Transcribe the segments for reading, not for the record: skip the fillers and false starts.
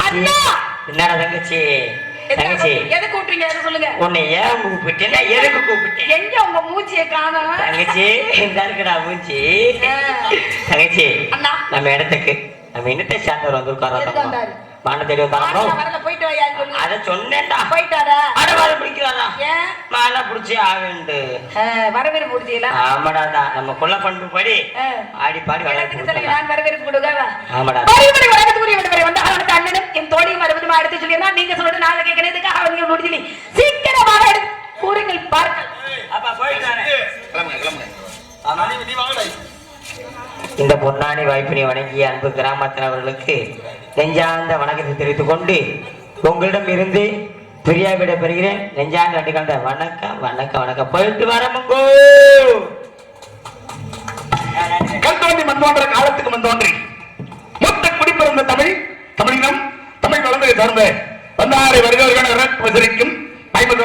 தங்கச்சி என்னடா தங்கச்சி தங்கச்சி எதை கூப்பிட்டீங்க அதை சொல்லுங்க. உன்னை ஏன் கூப்பிட்டேன்னா எதுக்கு கூப்பிட்டேன்? எங்க உங்க மூச்சியை காணோம் தங்கச்சி. இந்த இருக்குடா மூச்சி. தங்கச்சி நம்ம இடத்துக்கு நம்ம என்னத்தை சேர்ந்தவர் வந்திருக்காரோ மானை தேடி வந்தாலும் போயிட்டு வாயா சொல்லு. அத சொன்னேன்டா. போயிட்டாரா? அட வர பிடிக்காதா? ஏன் மானை பிடிச்சி ஆவேண்டு வரவேற்பு கொடுத்தீங்களா? ஆமாடா நம்ம கொல்ல பண்பு படி ஆடி பாடி நான் வரவேற்பு கொடுக்க. ஆமாடா வந்த அண்ணனும் என் தோழியும் மறுபடியும் எடுத்து சொல்லியிருந்தா நீங்க சொல்றது நாளை கேட்கறதுக்கு அவங்க முடிஞ்சு சீக்கிரமாக கூறுங்கள் பார்க்க. அப்பா போயிட்டானே இந்த பொன்னானி வாய்ப்பினை வணங்கிய அன்பு கிராமத்தினவர்களுக்கு நெஞ்சார்ந்த வணக்கத்தை தெரிவித்துக் கொண்டு உங்களிடம் இருந்து பிரியா விட பெறுகிறேன். நெஞ்சார்ந்த வண்டி கண்ட வணக்கம் வணக்கம் வணக்கம். போயிட்டு வரமுங்கோ. கல் தோன்றி மண் தோன்ற காலத்துக்கு மண் தோன்றி மொத்த குடிப்பிறந்த தமிழினம் தமிழ் வளர்ந்ததை சார்ந்த வந்தாரை வருகிறவர்கள் வசரிக்கும் ஐம்பது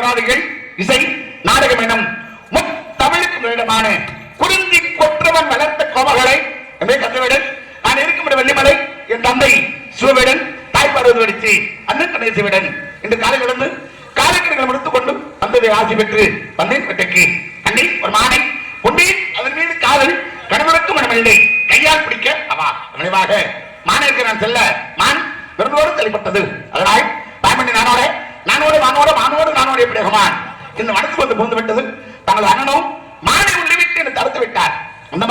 இசை நாடகம் எனும் முத்தமிழுக்கு வேடமான குறிஞ்சி கொற்றவன் வளர்த்த கோமகளை கந்தவேடன் நான் இருக்கும் வெள்ளிமலை என் தந்தை சிவவேடன் தாய் பார்வதி வடித்து அண்ணன் கணேசவேடன் இன்று காலை விழுந்து காலக்கணிகளை முடித்துக் கொண்டு வந்ததை ஆசி பெற்று வந்தேன் வெட்டைக்கு அண்ணி ஒரு மானை கொண்டேன். அதன் மீது காதல் கணவனுக்கும் மனமில்லை கையால் பிடிக்க அவா நினைவாக மானிற்கு நான் செல்ல மான் விருந்தோடு தெளிப்பட்டது. அதனால் பாய்மணி நானோடு எப்படி ரகுமான் இந்த மனசுக்கு வந்து புகுந்து விட்டது. தங்கள் அண்ணனும் மானை உள்ளிவிட்டு என்னை தடுத்து விட்டார். அந்த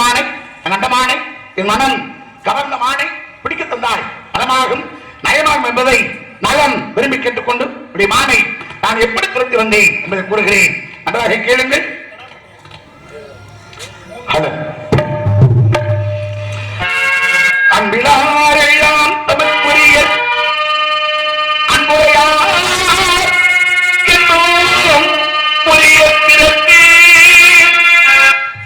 மானை என் மனம் கவர்ந்த மானை பிடிக்க தந்தாள். மனமாகும் நயமாகும் என்பதை நலம் விரும்பி கேட்டுக்கொண்டு மானை நான் எப்படி துரத்தி வந்தேன் என்பதை கூறுகிறேன். நன்றாக கேளுங்கள். அன்பிலாரெல்லாம் தமிழ்க்குரிய அன்புரையார் என்னும் புரிய பிறகு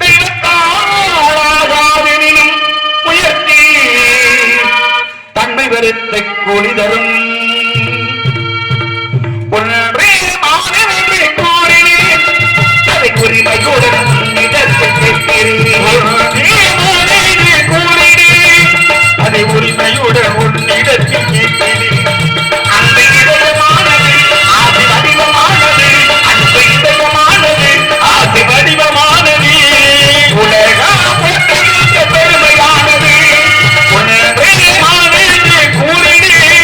தெய்வத்தாளாகாதெனினும் உயர்த்தி தன்மை வருத்தை கூலி தரும் ஒன்றே மாணவரை கூறினேன் அதை உரிமையுடன் அதை உரிமையுடன் உன்னிடத்தில் கேட்கிறேன். அந்த இதயமானது ஆதி வடிவமானது அந்த இதயமானது ஆதி வடிவமானது உலகம் பெருமையானது ஒன்றே மாணவரை கூறினேன்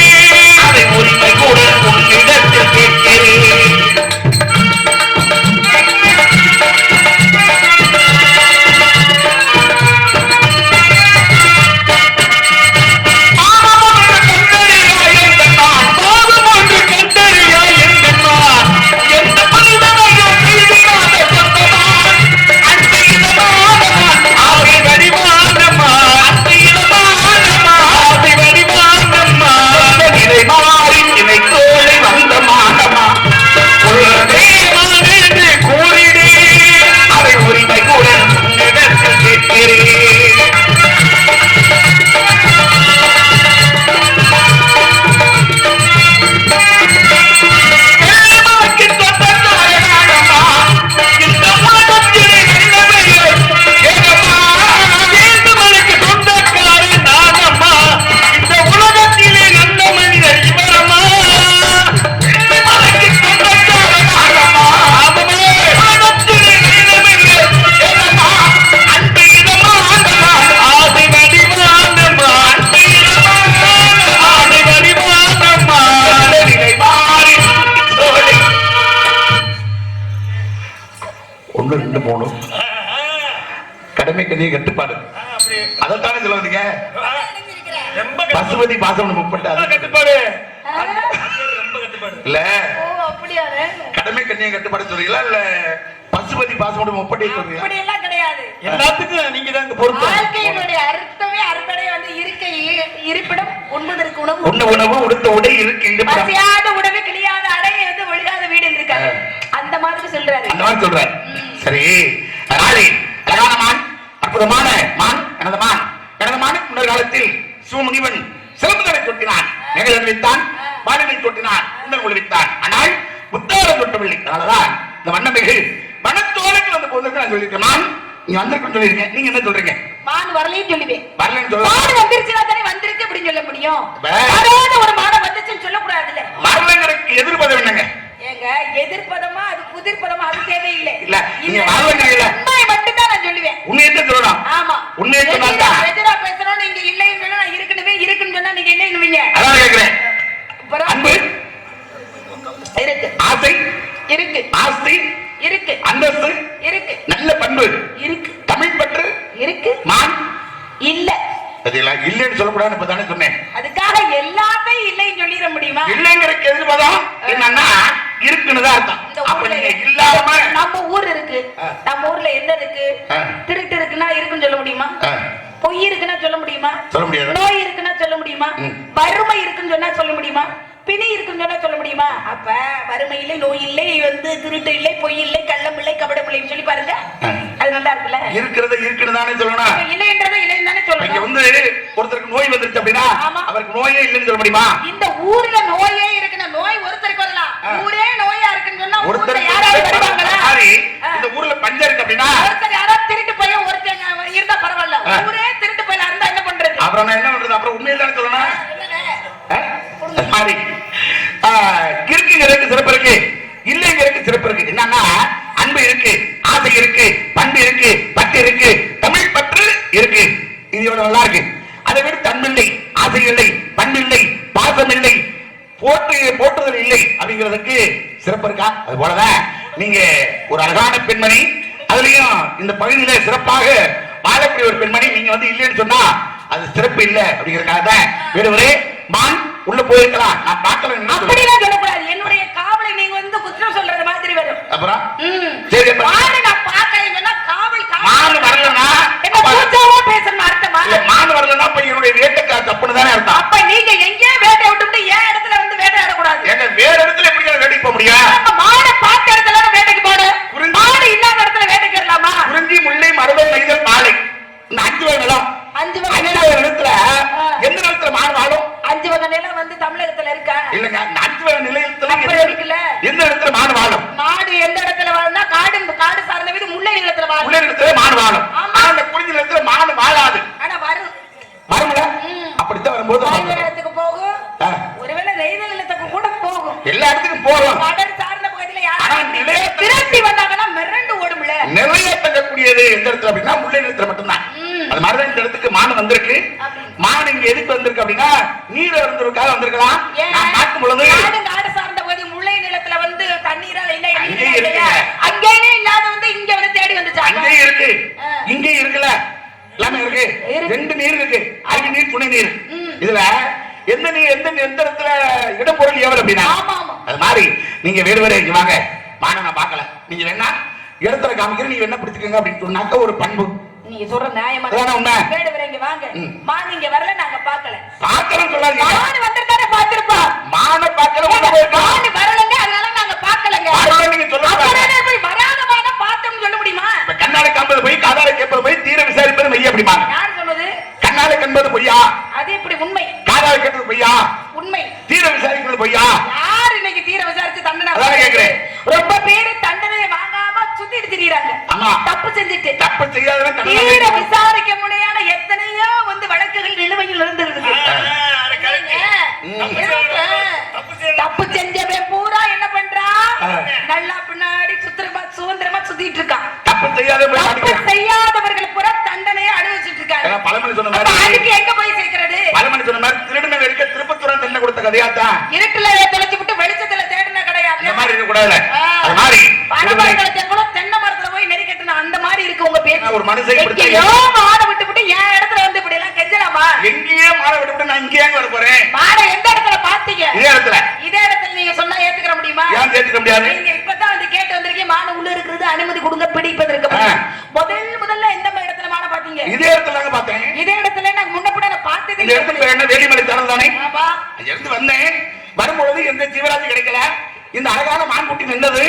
அதை உரிமையுடன் உன்னிடத்தில் கேட்கிறேன். கடமைக்கு நீ கட்டுப்பாடு அதைத்தானே சொல்ல வந்தீங்க. பசுபதி பாசம் முப்பட்டு கட்டுப்பாடு இல்ல கடமை கண்ணியை கட்டுப்பாடு சொல்றீங்களா இல்ல பசுபதி பாசம் முப்பட்டே சொல்றீங்க? அப்படி எல்லாம் கிடையாது. எல்லாத்துக்கும் நீங்க தான் பொறுப்பு. வாழ்க்கையினுடைய அர்த்தமே அறுபடை வந்து இருக்கை இருப்பிடம் உண்பதற்கு உணவு உணவு உடுத்த உடை இருக்கு பசியாத உணவு கிளியாத அடை வந்து ஒழுகாத வீடு இருக்காரு அந்த மாதிரி சொல்றாரு. அந்த மாதிரி சொல்றாரு. சரி நாளை அழகான மான் அற்புதமான மான் எனது மான் முன்னர் காலத்தில் சிவமுனிவன் சிலம்புதனை தொட்டினான் நெகழன் வைத்தான் பாலினை தொட்டினான் உன்னர் விழித்தான். ஆனால் புத்தாரம் தொட்டவில்லை. அதனாலதான் இந்த வண்ணமிகு வனத்தோலைக்கு வந்து போது நான் சொல்லியிருக்கேன். மான் நீங்க வந்திருக்கேன்னு சொல்லியிருக்கேன். நீங்க என்ன சொல்றீங்க? மான் வரலையும் சொல்லுவேன். வரலன்னு சொல்ல மாடு வந்துருச்சுனா தானே வந்திருக்கு அப்படின்னு சொல்ல முடியும். பே. வராத ஒரு மாடை வந்துச்சுன்னு சொல்லக்கூடாதுல்ல. வரலங்கிறதுக்கு எதிர்பதம் என்னங்க? ஏங்க எதிர்ப்பதமா அது புதிர்பதமா அது தேவையில்லை. இல்ல நீங்க வரலங்கிறீங்களா? உண்மையை மட்டும் தான் நான் சொல்லுவேன். உண்மையை தான் சொல்லணும். ஆமா. உண்மையை சொன்னா எதிரா பேசுறோம் நீங்க இல்லைன்னு சொன்னா நான் இருக்குன்னு சொன்னா நீங்க இல்லைன்னுவீங்க. அதான் கேக்குறேன். அன்பு இருக்கு, ஆசை இருக்கு, ஆஸ்தி இருக்கு, அந்தஸ்து இருக்கு, நல்ல பண்பு இருக்கு, தமிழ் பற்று இருக்கு, மான் இல்ல. அதெல்லாம் இல்லைன்னு சொல்லக்கூடாதுன்னு இப்ப தானே சொன்னேன். அதுக்காக எல்லாத்தையும் இல்லைன்னு சொல்லிட முடியுமா? இல்லைங்கிறதுக்கு எதிர்பதம் என்னன்னா இருக்குன்னு தான் அர்த்தம். அப்ப நீங்க இல்லாம நம்ம ஊர் இருக்கு, நம்ம ஊர்ல என்ன இருக்கு? திருட்டு இருக்குன்னா இருக்குன்னு சொல்ல முடியுமா? பொய் இருக்குன்னா சொல்ல முடியுமா? சொல்ல முடியாது. நோய் இருக்குன்னா சொல்ல முடியுமா? வறுமை இருக்குன்னு சொன்னா சொல்ல முடியுமா? பிணி இருக்குன்னு சொன்னா சொல்ல முடியுமா? அப்ப வறுமை இல்லை, நோய் இல்லை, திருட்டு இல்லை, பொய் இல்லை, கள்ளம் இல்லை, கபட பிள்ளைன்னு சொல்லி பாருங்க. அது நல்லா இருக்குல்ல? இருக்கிறத இருக்குன்னு தானே சொல்லணும். இல்லைன்றத இல்லைன்னு தானே சொல்லணும். இங்க வந்து ஒருத்தருக்கு நோய் வந்துருச்சு அப்படின்னா அவருக்கு நோயே இல்லைன்னு சொல்ல முடியுமா? இந்த ஊர்ல நோயே இருக்குன்னா நோய் ஒருத்தருக்கு வரலாம். ஊரே நோயா இருக்குன்னு சொன்னா ஒருத்தர் யாராவது வருவாங்களா? இந்த ஊர்ல பஞ்சம் இருக்கு அப்படின்னா ஒருத்தர் யாராவது திருட்டு போய் ஒருத்தங்க இருந்தா பரவாயில்ல. ஊரே திருட்டு போய் இருந்தா என்ன பண்றது? அப்புறம் நான் என்ன பண்றது? அப்புறம் உண்மையை தானே சொல்லணும். இருக்குங்கிறதுக்கு சிறப்பு இருக்கு, இல்லைங்கிறதுக்கு சிறப்பு இருக்கு. என்னன்னா அன்பு இருக்கு, ஆசை இருக்கு, பண்பு இருக்கு, பற்று இருக்கு, தமிழ் பற்று இருக்கு. இது எவ்வளவு நல்லா இருக்கு. அதை விட தன்மில்லை, ஆசை இல்லை, பண்பு இல்லை, பாசம் இல்லை, போற்றுதல் இல்லை அப்படிங்கிறதுக்கு சிறப்பு இருக்கா? அது போலதான் நீங்க ஒரு அழகான பெண்மணி, அதுலயும் இந்த பகுதியில சிறப்பாக வாழக்கூடிய ஒரு பெண்மணி நீங்க வந்து இல்லைன்னு சொன்னா அது சிறப்பு இல்லை அப்படிங்கறதுக்காக தான் வேடுவரே மான் உள்ள போயிருக்கலாம். நான் பார்க்கல. அப்படிலாம் சொல்லக்கூடாது. என்னுடைய காவலை நீங்க வந்து குற்றம் சொல்றது மாதிரி வரும். அப்புறம் சரி மான் நான் பார்க்கலைன்னு சொன்னா காவல் மான் வரலனா என்ன கூச்சமா பேசணும் அர்த்தமா? இல்ல மான் வரலனா அப்ப என்னுடைய வேட்டைக்கு தப்புன்னு தானே அர்த்தம். அப்ப நீங்க எங்கேயே வேட்டை விட்டுட்டு ஏன் இடத்துல வந்து வேட்டையாட கூடாது? ஏங்க வேற இடத்துல எப்படி வேட்டைக்கு போக முடியும்? நம்ம மானை பார்த்த இடத்துல வேட்டைக்கு போடு. மாடு இல்லாத இடத்துல வேட்டைக்கு வரலாமா? குறிஞ்சி, முல்லை, மருதம், நெய்தல், மாலை இந்த 5 வகை நிலம். 5 வகை நிலத்துல எந்த நிலத்துல மான் வாழும்? 5 வகை நிலம் வந்து தமிழகத்துல இருக்கா? இல்லங்க, 5 வகை நிலத்துல இருக்குல்ல. எந்த இடத்துல மான் வாழும்? மாடு எந்த இடத்துல வாழும்னா காடு சார்ந்த வீடு முல்லை நிலத்துல வாழும். முல்லை நிலத்துல மான் வாழும். ஆனா அந்த குறிஞ்சி நிலத்துல மான் வாழாது. ஆனா வரும்ல. அப்படித்தான் வரும்போது இடத்துக்கு போகும். ஒருவேளை நெய்தல் நிலத்துக்கு கூட போகும். எல்லா இடத்துக்கும் போகும். கடல் சார்ந்த பகுதியில யாரும் திரட்டி வந்தாங்கன்னா மிரண்டு ஓடும்ல. நிறைய தங்கக்கூடியது எந்த இடத்துல அப்படின்னா முல்லை நிலத்துல மட்டும்தான். அது மாதிரிதான் இந்த இடத்துக்கு மான் வந்திருக்கு. மான் இங்க எதுக்கு வந்திருக்கு அப்படின்னா நீர் இருந்திருக்காக வந்திருக்கலாம். நான் பார்க்கும் பொழுது காடு சார்ந்த பகுதி முல்லை நிலத்துல வந்து தண்ணீரால் இல்லை, அங்கேயே இருக்கு. அங்கேயே இல்லாத வந்து இங்க வந்து தேடி வந்துச்சு. அங்கேயே இருக்கு, இங்கேயும் இருக்குல்ல, எல்லாமே இருக்கு. 2 நீர் இருக்கு, அடி நீர், துணை நீர். இதுல எந்த நீர் எந்த இடத்துல இடப்பொருள் எவ்வளவு அப்படின்னா அது மாதிரி நீங்க வேடுவரே இங்க வாங்க. மானை நான் பார்க்கல, நீங்க வேணா இடத்துல காமிக்கிறேன், நீங்க என்ன பிடிச்சுக்கோங்க அப்படின்னு சொன்னாக்க ஒரு பண்பு. நீங்க சொல்ற நியாயமா உண்மை. வேடுவரே இங்க வாங்க. மான் இங்க வரல, நாங்க பார்க்கல. பார்க்கறேன்னு சொல்லாதீங்க. மான் வந்திருந்தானே பார்த்திருப்பா. மானை பார்க்கல, மான் வரலங்க, அதனால நாங்க பார்க்கலங்க. வரல நீங்க சொல்லக்கூடாது. போய் வராத மானை பார்த்தோம்னு சொல்ல முடியுமா? இப்ப கண்ணால காண்பது போய், காதால கேட்பது போய், தீர விசாரிப்பது மெய்யா அப்படிமா? யார் சொன்னது? கண்ணால காண்பது பொய்யா, அது எப்படி உண்மை? காதால கேட்பது பொய்யா, உண்மை. தீர விசாரிக்கிறது பொய்யா? யார் இன்னைக்கு தீர விசாரிச்சு தண்டனை? அதான் கேக்குறேன். ரொம்ப பேரு தண்டனை வாங்காம சுத்திட்டு திரியறாங்க. ஆமா, தப்பு செஞ்சுட்டு. தப்பு செய்யாதவன் தண்டனை. தீர விசாரிக்க முடியாத எத்தனையோ வந்து வழக்குகள் நிலுவையில் இருந்திருக்கு. தப்பு செஞ்சவன் பூரா என்ன பண்றான்? நல்லா பின்னாடி சுதந்திரமா சுத்திட்டு இருக்கான். தப்பு செய்யாதவர்கள் பூரா தண்டனையை அனுபவிச்சுட்டு இருக்காங்க. பழமொழி சொன்ன மாதிரி அதுக்கு எங்க போய் சேர்க்கிறது? பழமொழி சொன்ன மாதிரி திருடனை வெறுக்க திருப்பத்தூரன் தண்டனை கொடுத்த கதையாத்தான். இருட்டுல தொலைச்சு விட்டு வெளிச்சத்துல தேடின கிடையாது. அந்த மாதிரி இருக்க கூடாது. அது மாதிரி பணமரத்துல கூட தென்னை மரத்துல போய் நெறிக்கட்டுன அந்த மாதிரி இருக்கு உங்க பேச்சு. ஒரு மனுஷன் எங்கேயோ மாட விட்டு என் இடத்துல வந்து இப்படி எல்லாம் கெஞ்சலாமா? எங்கேயே மாட விட்டு நான் இங்கேயே வர போறேன். மாட எந்த இடத்துல பாத்தீங்க? இதே இடத்துல நீங்க சொன்னா ஏத்துக்கிற முடியுமா? ஏன் ஏத்துக்க முடியாது? நீங்க இப்பதான் வந்து கேட்டு வந்திருக்கீங்க மாட உள்ள இருக்கிறது அனுமதி கொடுங்க பிடிப்பதற்கு. முதல்ல எந்த இடத்துல மாட பாத்தீங்க? இதே இடத்துல பார்த்தேன். இதே இடத்துல நான் முன்னப்பட பார்த்ததே இந்த இடத்துல என்ன வேலிமலை தரம் தானே? ஆமா, இருந்து வந்தேன். வரும்பொழுது எந்த ஜீவராசி கிடைக்கல. இந்த அழகான மான்குட்டி நின்றது.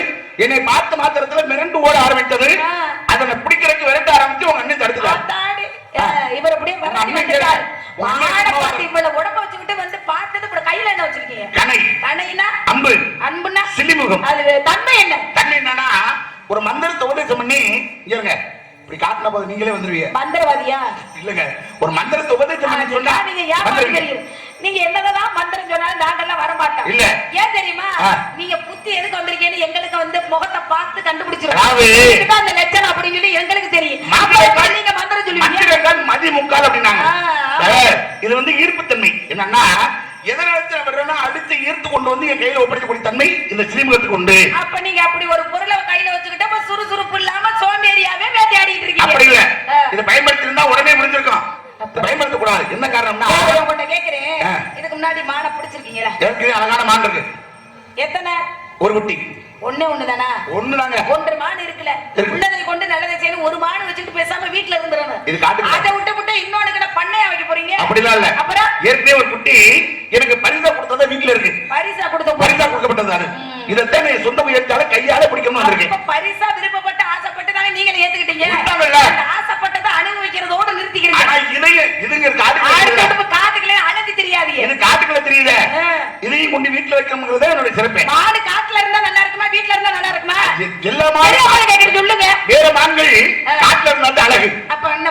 என்னை பார்த்த மாத்திரத்துல மிரண்டு ஓட ஆரம்பித்தது. அதனை பிடிக்கிறதுக்கு விரட்ட ஆரம்பிச்சு உங்க அண்ணன் தடுத்துட்டாரு. இவர் அப்படியே உடம்ப வச்சுக்கிட்டு வந்து பார்த்தது கையில என்ன வச்சிருக்கீங்க? கணைனா அம்பு, அன்புனா சில்லிமுகம். அது தன்மை என்ன? தன்மை என்னன்னா ஒரு மந்திரத்தை உபதேசம் பண்ணி இருங்க. இப்படி காட்டின போது நீங்களே வந்துருவீங்க. மந்திரவாதியா? இல்லங்க, ஒரு மந்திரத்தை உபதேசம் பண்ணி சொன்னா நீங்க ஏமாத்துறீங்க. நீங்க என்னதான் மந்திரம் சொன்னாலும் நாங்கெல்லாம் வர மாட்டோம். இல்ல ஏன் தெரியுமா? நீங்க புத்தி எதுக்கு வந்திருக்கீங்கன்னு எங்களுக்கு வந்து முகத்தை பார்த்து கண்டுபிடிச்சிருக்கோம். அந்த லட்சணம் அப்படின்னு சொல்லி எங்களுக்கு தெரியும். நீங்க மந்திரம் சொல்லுவீங்க மதி முக்கால் அப்படின்னாங்க. இது வந்து ஈர்ப்புத்தன்மை. என்னன்னா எதனால வர்றேன்னா அடுத்து ஈர்த்து கொண்டு வந்து என் கையில ஒப்படைக்கக்கூடிய தன்மை இந்த ஸ்ரீமுகத்துக்கு உண்டு. அப்ப நீங்க அப்படி ஒரு பொருளை கையில வச்சுக்கிட்ட சுறுசுறுப்பு இல்லாம சோம்பேறியாவே வேட்டையாடிட்டு இருக்கீங்க. அப்படி இல்ல, இதை பயன்படுத்திருந்தா உடனே முடிஞ்சிருக்கும். பயன்படுத்த கூடாது. என்ன காரணம்னா உங்கள்கிட்ட கேக்குறேன், இதுக்கு முன்னாடி மானை பிடிச்சிருக்கீங்களா? எனக்கு அழகான மான் இருக்கு. எத்தனை? ஒரு குட்டி. ஒண்ணுதானா? ஒண்ணுதாங்க. ஒன்று மான் இருக்குல்ல, உள்ளதை கொண்டு நல்லதை செய்யணும். ஒரு மான் வச்சுட்டு பேசாம வீட்டுல இருந்துறணும். இது காட்டுங்க. அதை விட்டு இன்னொன்னு பண்ணையா வைக்க போறீங்க? அப்படிலாம் இல்ல. அப்புறம் ஏற்கனவே ஒரு குட்டி எனக்கு பரிசா கொடுத்ததா வீட்டுல இருக்கு. பரிசா கொடுக்கப்பட்டது அது. இதைத்தான் நீ சொந்த முயற்சியால கையால பிடிக்கணும் வந்திருக்கேன். பரிசா விருப்பப்பட்டு ஆசைப்பட்டு தானே நீங்க ஏத்துக்கிட்டீங்க. ஆசைப்பட்டதை அனுபவிக்கிறதோட நிறுத்திக்கிறீங்க. ஆனா இதுங்க காட்டுகளே அழகு தெரியாது. எனக்கு காட்டுக்குள்ள தெரியல. இதையும் கொண்டு வீட்டுல வைக்கணும்ங்கிறத என்னோட சிறப்பு. மாடு காட்டுல இருந்தா நல்லா இருக்குமா வீட்டுல இருந்தா நல்லா இருக்குமா? எல்லா மாடும் சொல்லுங்க. வேற மான்கள் காட்டுல இருந்தா அழகு. அப்ப என்ன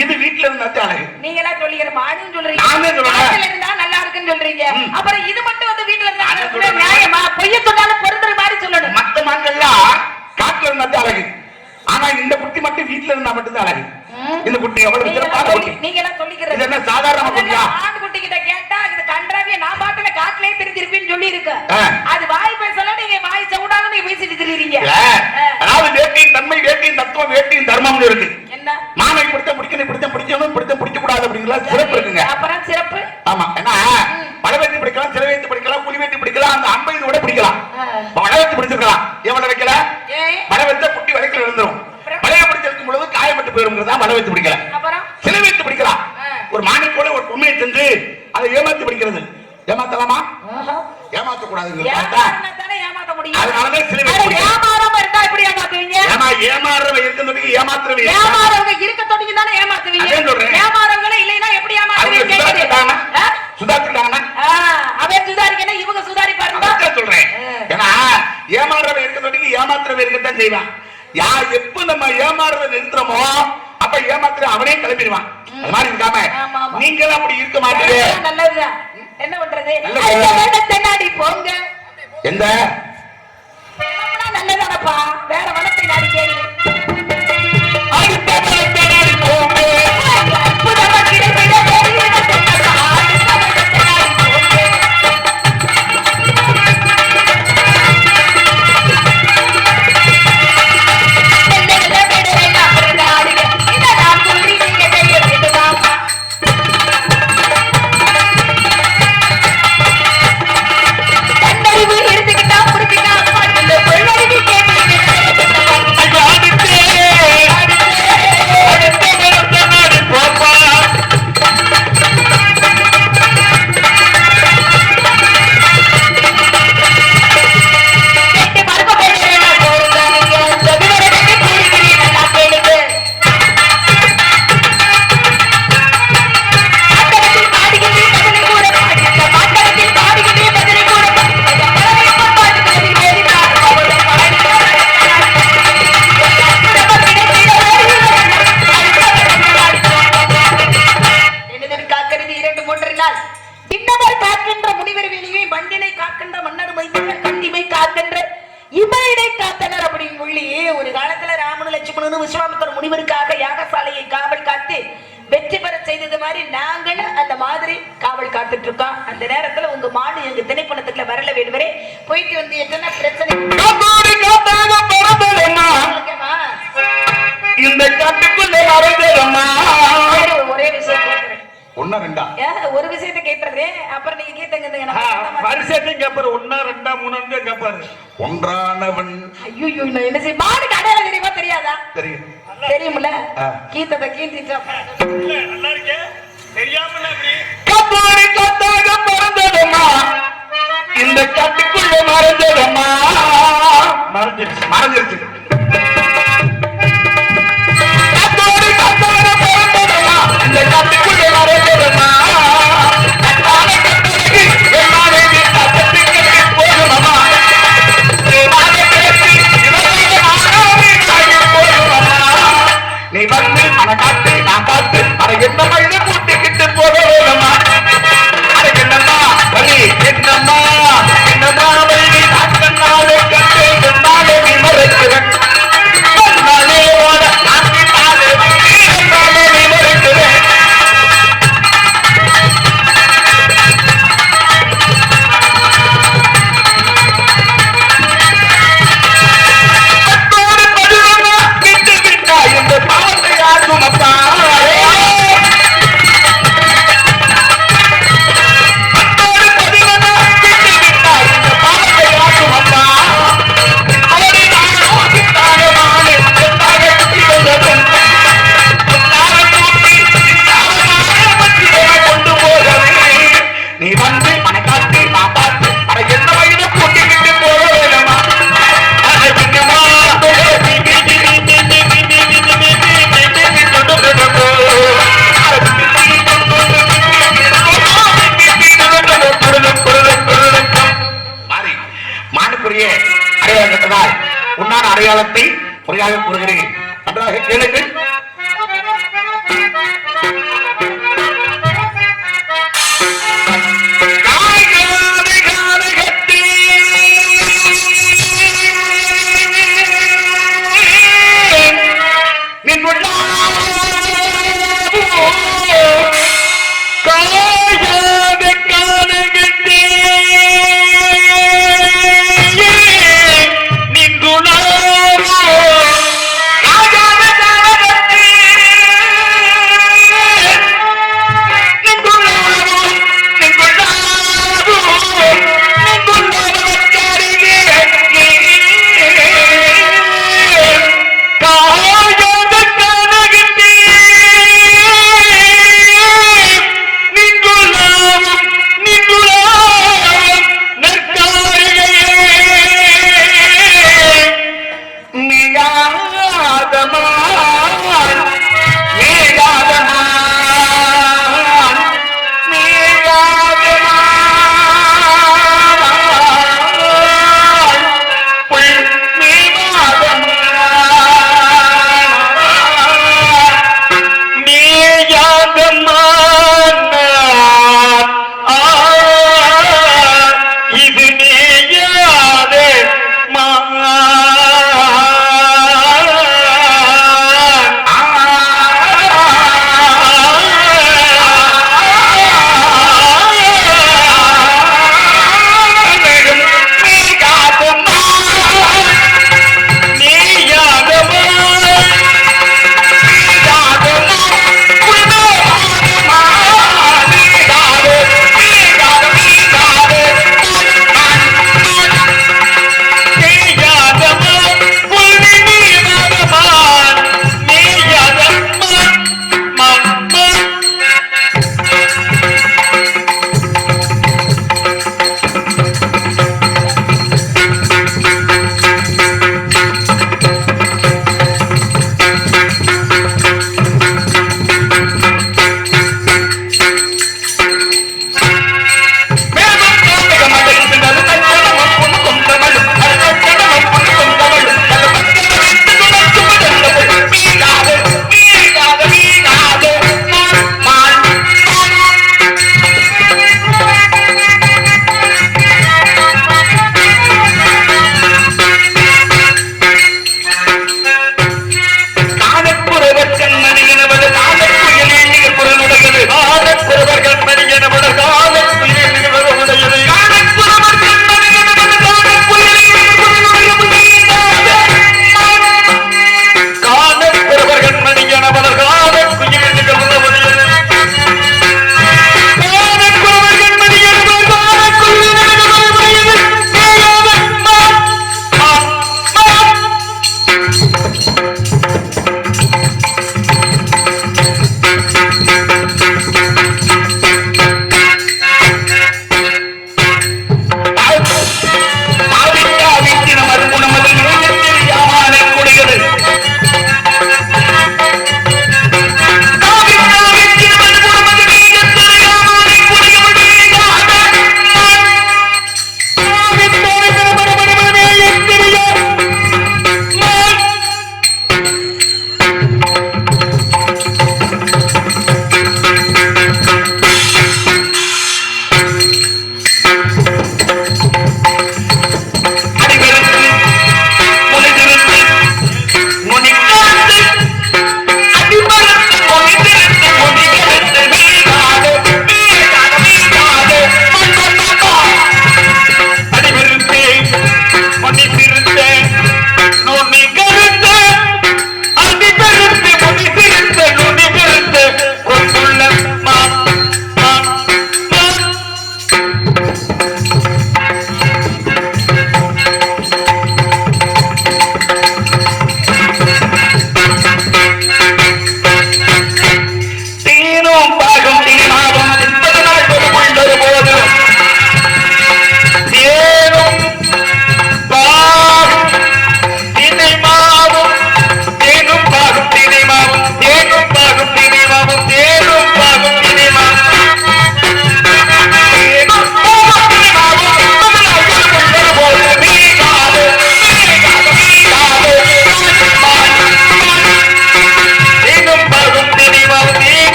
இது வீட்டுல இருந்தா அழகு. நீங்க எல்லாம் சொல்லிக்கிற மாடுன்னு சொல்றீங்க. நானே சொல்றேன் காட்டுல இருந்தா நல்லா இருக்குன்னு சொல்றீங்க. அப்புறம் இது மட்டும் வந்து வீட்டுல இருந்தா நியாயமா? பொய்ய சொன்னாலும் பொருந்துற மாதிரி சொல்லணும். மத்த மான்கள்லாம் காட்டுல இருந்தா அழகு. ஆனா இந்த குட்டி மட்டும் வீட்டுல இருந்தா மட்டும்தான் அழகு. இந்த குட்டி எவ்வளவு சிறப்பான குட்டி. நீங்க எல்லாம் சொல்லிக்கிறது இது என்ன சாதாரண குட்டியா? ஆண் குட்டி கிட்ட கேட்டா இது கன்றாவிய நான் பாட்டுல காட்டுலயே தெரிஞ்சிருப்பேன்னு சொல்லி இருக்கு. அது வாய் பேசல, நீங்க வாய் சவுடாக நீங்க பேசிட்டு திரிறீங்க. அதாவது வேட்டையின் தன்மை, வேட்டையின் தத்துவம், வேட்டையின் தர்மம்னு இருக்கு. என்ன? மானை பிடிச்ச பிடிக்கணும், பிடிச்சணும், பிடிக்க கூடாது அப்படிங்கிற சிறப்பு இருக்குங்க. அப்புறம் சிறப்பு. ஆமா, ஏன்னா பழ வைத்து பிடிக்கலாம், சிறை வைத்து பிடிக்கலாம், புலி வைத்து பிடிக்கலாம், அந்த 50 கூட பிடிக்கலாம். பழ வைத்து பிடிச்சிருக்கலாம். எவ்வளவு வைக்கல? பழ வைத்த குட்டி வரைக்கும் விழுந்துரும். பழைய பிடிச்சிருக்கும் பொழுது காயப்பட்டு போயிருங்கிறதா மழை வைத்து பிடிக்கல. சிலை வைத்து பிடிக்கலாம். ஒரு மானை போல ஒரு பொம்மையை சென்று அதை ஏமாத்தி பிடிக்கிறது. ஏமாத்தலாமா? ஏமாத்த கூடாது. அதனாலதான் சிலை வைத்து ஏமாறாம இருந்தா எப்படி ஏமாத்துவீங்க? ஏமாறவங்க இருக்கிறதுக்கு ஏமாத்துறவங்க. ஏமாறவங்க இருக்க தொடங்கி தானே ஏமாத்துவீங்க. ஏமாறவங்களே இல்லைன்னா எப்படி ஏமாத்துவீங்க? சுதாரிட்டாங்கன்னா அவன் சுதாரிக்கணும், இவங்க சுதாரிப்பாருங்க சொல்றேன். ஏன்னா ஏமாறவங்க இருக்க தொடங்கி ஏமாத்துறவங்க இருக்கத்தான் செய்வான். யார் எப்ப நம்ம ஏமாறுறத நிறுத்துறோமோ அப்ப ஏமாத்துற அவனே கிளம்பிடுவான். அது மாதிரி இருக்காம நீங்களும் அப்படி இருக்க மாட்டீங்க. நல்லதுதான். என்ன பண்றது? தென்னாடி போங்க. எந்த நல்லதானப்பா, வேற வனத்தை நாடி கேள்வி. விஸ்வாமித்திர முனிவருக்காக யாகசாலையை காவல் காத்து வெற்றி பெற செய்தது மாதிரி நாங்களும் அந்த மாதிரி காவல் காத்துட்டு இருக்கோம். அந்த நேரத்துல உங்க மாடு எங்க திணைப்பணத்துக்குள்ள வரல வேண்டுவரே போயிட்டு வந்து என்ன பிரச்சனை இந்த காட்டுக்குள்ள ஒரே விஷயம் கேட்கிறேன். ஒன்னா ரெண்டா ஒரு விஷயத்தை கேட்டுறது அப்புறம் நீங்க கேட்டங்க வருஷத்தையும் கேட்பாரு. ஒன்னா ரெண்டா மூணு கேட்பாரு. ஒன்றானவன் ஐயோ நான் என்ன செய்ய மாடுக்கு அடையாளம் தெரியுமா தெரியாதா? தெரியும். தெரியுமில்ல? கீத்தத கீந்திச்சா நல்லா இருக்கே தெரியாமல அப்படி கபாடி கத்தாக பறந்ததம்மா இந்த காட்டுக்குள்ள மறந்ததம்மா மறந்துருச்சு. கபாடி கத்தாக பறந்ததம்மா இந்த காட்டுக்குள்ள மறந்ததம்மா போதுமா மன காத்து நான் பார்த்து அதை என்ன மயில கூட்டிக்கிட்டு போக வேணுமா அதை என்னம்மா வழி என்னம்மா என்னம்மா வழி நான் கண்ணாலே கண்டு கண்ணாலே நீ மறைக்கிறேன் கண்ணாலே ஓட நான் கண்ணாலே நீ மறைக்கிறேன் நீ வந்து மனக்காட்டு நான் பார்த்து அதை என்ன வயது கூட்டிக்கிட்டு போக வேணுமா மாறி மானுக்குரிய அடையாளத்தினால் உன்னான அடையாளத்தை முறையாக கூறுகிறேன் நன்றாக கேளுங்கள் ராஜா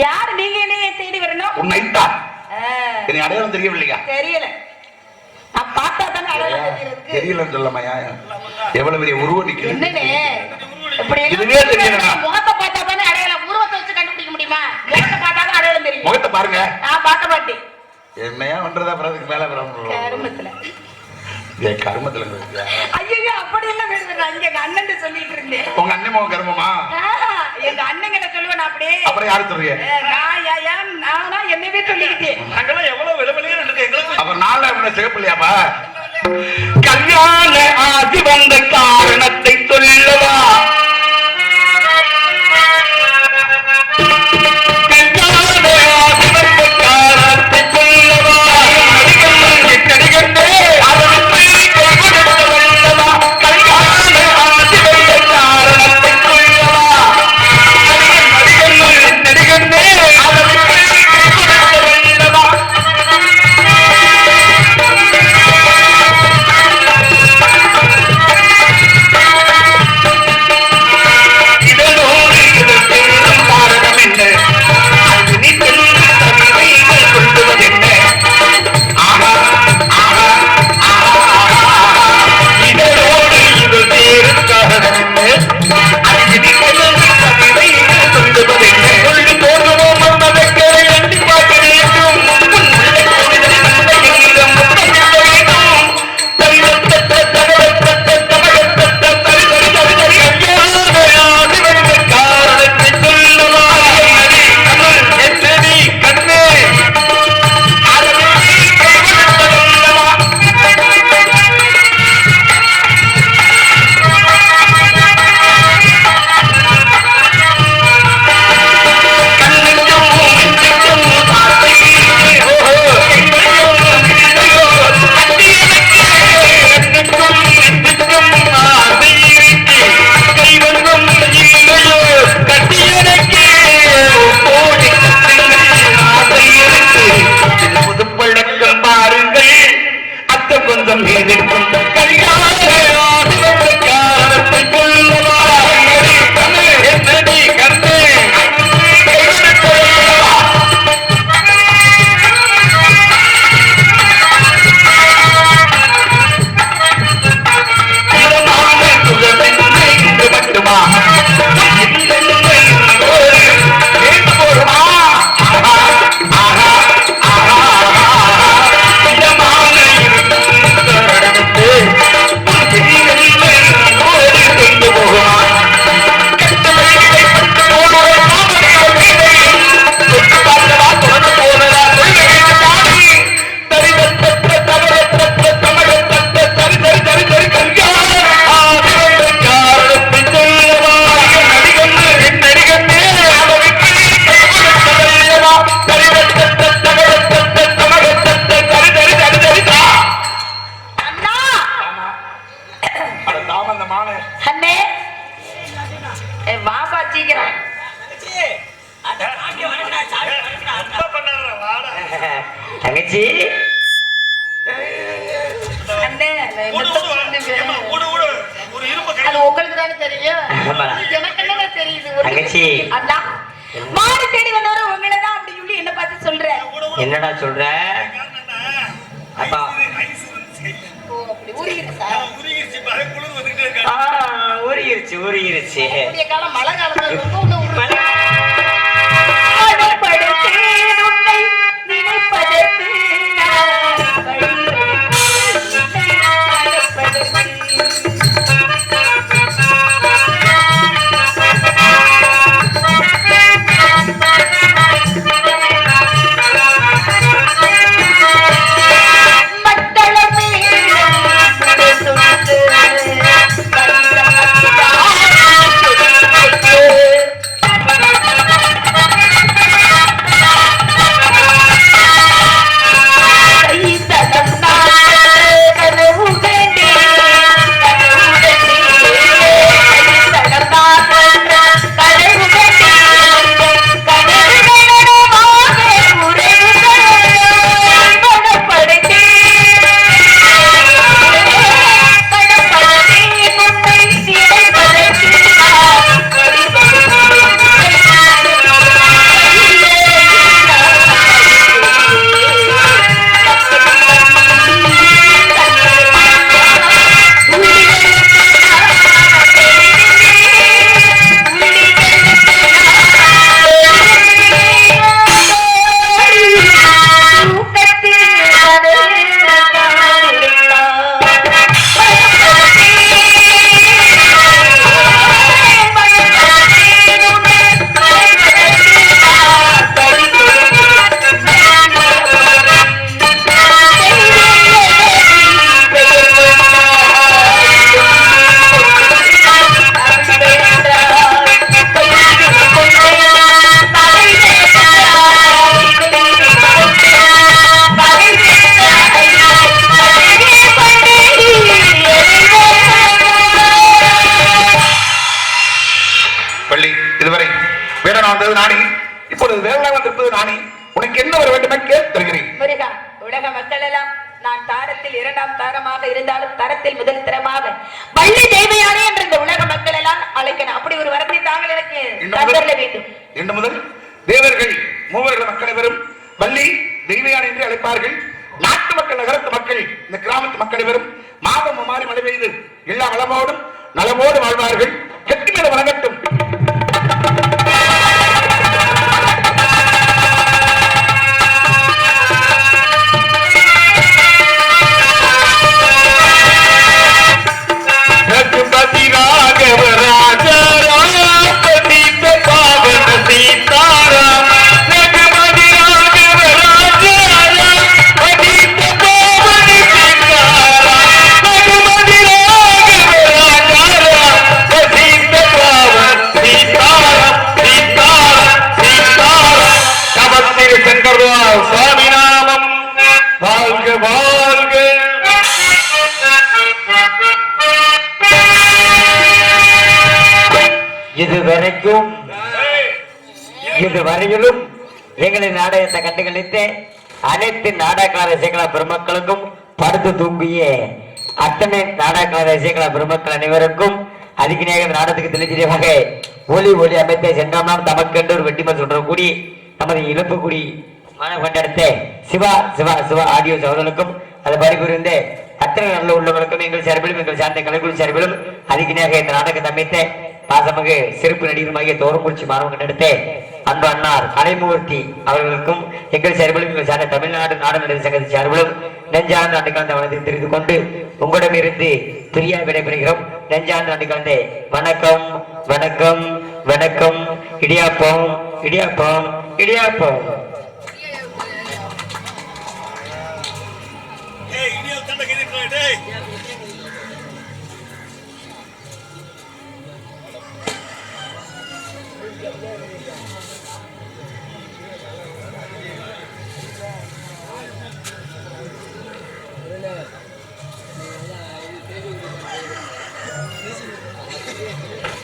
யார் நீங்க என்னைய தேடி வரணும்? உன்னைத்தான். என்னை அடையாளம் தெரியவில்லையா? தெரியல. நான் பார்த்தா தானே அடையாளம் தெரியறதுக்கு. தெரியலன்னு சொல்லமாயா? எவ்வளவு பெரிய உருவம் நிக்குது. என்னனே இப்படி இதுவே தெரியலனா? முகத்தை பார்த்தா தானே அடையாளம். உருவத்தை வச்சு கண்டுபிடிக்க முடியுமா? முகத்தை பார்த்தா தான் அடையாளம் தெரியும். முகத்தை பாருங்க. நான் பார்க்க மாட்டேன். என்னையா பண்றதா பிறகு மேல கருமத்துல. கருமத்துல ஐயோ அப்படி எல்லாம் வேணும். அங்க எங்க அண்ணன் சொல்லிட்டு இருந்தேன். உங்க அண்ணன் முகம் கருமமா? எங்க அண்ணன் கிட்ட சொல்லுவேன் அப்படியே. அப்புறம் யாரு சொல்றீங்க? நானா என்னவே சொல்லிக்கிட்டேன். அங்கெல்லாம் எவ்வளவு விளவலையா இருக்கு எங்களுக்கு. அப்புறம் நாளை என்ன சிகப்பு இல்லையாப்பா? கல்யாண ஆதி வந்த காரணத்தை சொல்லவா? தங்கச்சி அது உங்களுக்கு தானே தெரியும். எனக்கு என்ன தெரியுது? தங்கச்சி அதான் மாடு தேடி வந்தவரை உங்களை தான் அப்படி சொல்லி என்ன பார்த்து சொல்றேன். என்னடா சொல்ற? அப்பா ஊறிருச்சு ஊறிருச்சு. காலம் மழை காலத்துல தராமல் இருப்பது நானே. உனக்கு என்ன வர வேண்டுமே கேட்டுகிறேன். முருகா, உலக மக்கள் எல்லாம் நான் தாரத்தில் 2ஆம் தாரமாக இருந்தாலும் தரத்தில் முதல் தரமாக வள்ளி தேவையானே என்ற இந்த உலக மக்கள் எல்லாம் அழைக்கணும். அப்படி ஒரு வரத்தை தாங்கள் எனக்கு தந்தரல வேண்டும். இன்று முதல் தேவர்கள் மூவர்கள் மக்கள் அனைவரும் வள்ளி தெய்வயானை என்று அழைப்பார்கள். நாட்டு மக்கள், நகரத்து மக்கள், இந்த கிராமத்து மக்கள் அனைவரும் மாதம் மாறி மழை பெய்து எல்லா வளமோடும் நலமோடு வாழ்வார்கள். கெட்டி மேல வணங்கட்டும். சுவாமிநாமம் வாழ்க வாழ்க. இதுவரையிலும் எங்களின் நாடகத்தை கண்டுகளித்த அனைத்து நாடகக்கார இசைக்கலா பெருமக்களுக்கும், படுத்து தூங்கிய அத்தனை நாடகக்கார இசைக்கலா பெருமக்கள் அனைவருக்கும் அதுக்கு நேரம் நாடகத்துக்கு தெளிச்சியமாக ஒலி அமைத்த சென்றாம் தமக்கென்று ஒரு வெட்டிமன் சொல்றக்கூடிய நமது இழப்புக்குடி கொண்டடுத்த சிவா சிவா சிவா ஆடியோ சகோதரர்களுக்கும் அது பரிபுரிந்த அத்தனை நல்ல உள்ளவர்களுக்கும் எங்கள் சார்பிலும் எங்கள் சார்ந்த கலைக்குழு சார்பிலும் அதிகமாக இந்த நாடகத்தை அமைத்த பாசமிகு சிறப்பு நடிகருமாகிய தோரங்குறிச்சி மாணவன் கண்டெடுத்த அன்பு அண்ணார் கலைமூர்த்தி அவர்களுக்கும் எங்கள் சார்பிலும் எங்கள் சார்ந்த தமிழ்நாடு நாடக நடிகர் சங்கத்தின் சார்பிலும் நெஞ்சார்ந்த ஆண்டு கலந்த வனத்தை தெரிந்து கொண்டு உங்களிடமிருந்து பிரியா விடைபெறுகிறோம். நெஞ்சார்ந்த ஆண்டு கலந்த வணக்கம் வணக்கம் வணக்கம். இடியாப்பம் இடியாப்பம் இடியாப்பம்.